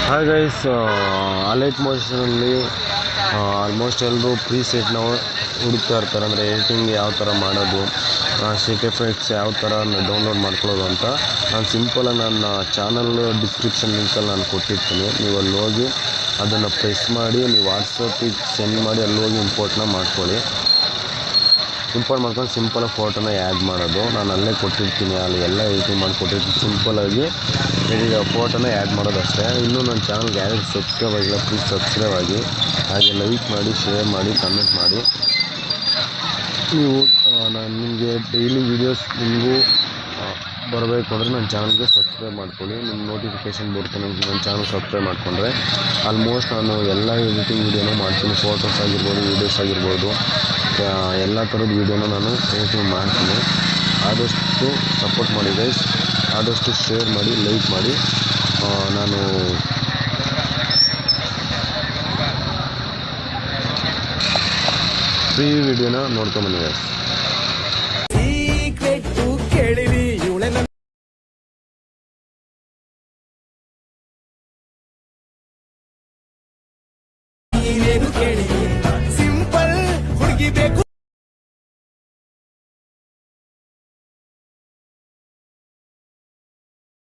Hi guys, Alight ಮೋಷನಲ್ಲಿ almost ಎಲ್ಲರೂ ಪ್ರೀಸೆಟ್ನ ಹುಡುಕ್ತಾ ಇರ್ತಾರೆ. ಅಂದರೆ ಎಡಿಟಿಂಗ್ ಯಾವ ಥರ ಮಾಡೋದು, ಶೇಕ್ ಎಫೆಕ್ಟ್ಸ್ ಯಾವ ಥರ ಡೌನ್ಲೋಡ್ ಮಾಡ್ಕೊಳ್ಳೋದು ಅಂತ ನಾನು ಸಿಂಪಲಾಗಿ ನನ್ನ ಚಾನಲ್ ಡಿಸ್ಕ್ರಿಪ್ಷನ್ ಲಿಂಕಲ್ಲಿ ನಾನು ಕೊಟ್ಟಿರ್ತೀನಿ. ನೀವು ಅಲ್ಲಿ ಹೋಗಿ ಅದನ್ನು ಪ್ರೆಸ್ ಮಾಡಿ ನೀವು ವಾಟ್ಸಪ್ಪಿಗೆ ಸೆಂಡ್ ಮಾಡಿ ಅಲ್ಲಿ ಹೋಗಿ ಇಂಪೋರ್ಟ್ನ ಮಾಡ್ಕೊಳ್ಳಿ. ಇಂಪೋರ್ಟ್ ಮಾಡ್ಕೊಂಡು ಸಿಂಪಲಾಗಿ ಫೋಟೋನ ಆ್ಯಡ್ ಮಾಡೋದು ನಾನು ಅಲ್ಲೇ ಕೊಟ್ಟಿರ್ತೀನಿ. ಅಲ್ಲಿ ಎಲ್ಲ ಎಡಿಟಿಂಗ್ ಮಾಡಿಕೊಟ್ಟಿರ್ತೀನಿ. ಸಿಂಪಲಾಗಿ ಫೋಟೋನ ಆ್ಯಡ್ ಮಾಡೋದು ಅಷ್ಟೇ. ಇನ್ನೂ ನನ್ನ ಚಾನಲ್ಗೆ ಯಾರು ಸಬ್ಸ್ಕ್ರೈಬ್ ಆಗಿಲ್ಲ, ಪ್ಲೀಸ್ ಸಬ್ಸ್ಕ್ರೈಬ್ ಆಗಿ, ಹಾಗೆ ಲೈಕ್ ಮಾಡಿ, ಶೇರ್ ಮಾಡಿ, ಕಮೆಂಟ್ ಮಾಡಿ. ನೀವು ನಾನು ನಿಮಗೆ ಡೈಲಿ ವೀಡಿಯೋಸ್ ನಿಮಗೂ ಬರಬೇಕು ಅಂದರೆ ನನ್ನ ಚಾನಲ್ಗೆ ಸಬ್ಸ್ಕ್ರೈಬ್ ಮಾಡ್ಕೊಳ್ಳಿ. ನಿಮ್ಮ ನೋಟಿಫಿಕೇಷನ್ ಬರುತ್ತೆ. ನನ್ನ ಚಾನಲ್ ಸಬ್ಸ್ಕ್ರೈಬ್ ಮಾಡಿಕೊಂಡ್ರೆ ಆಲ್ಮೋಸ್ಟ್ ನಾನು ಎಲ್ಲ ಎಡಿಟಿಂಗ್ ವೀಡಿಯೋನೂ ಮಾಡ್ತೀನಿ. ಫೋಟೋಸ್ ಆಗಿರ್ಬೋದು, ವೀಡಿಯೋಸ್ ಆಗಿರ್ಬೋದು, ಎಲ್ಲ ಥರದ ವೀಡಿಯೋನ ನಾನು ಎಡಿಟಿಂಗ್ ಮಾಡ್ತೀನಿ. ಆದಷ್ಟು ಸಪೋರ್ಟ್ ಮಾಡಿ ಗೈಸ್, ಆದಷ್ಟು ಶೇರ್ ಮಾಡಿ, ಲೈಕ್ ಮಾಡಿ. ನಾನು ಫ್ರೀ ವಿಡಿಯೋನ ನೋಡ್ಕೊಂಬನ್ನಿ ಗೈಸ್. ಸಿಂಪಲ್ ಹುಡುಗಿ ಬೇಕು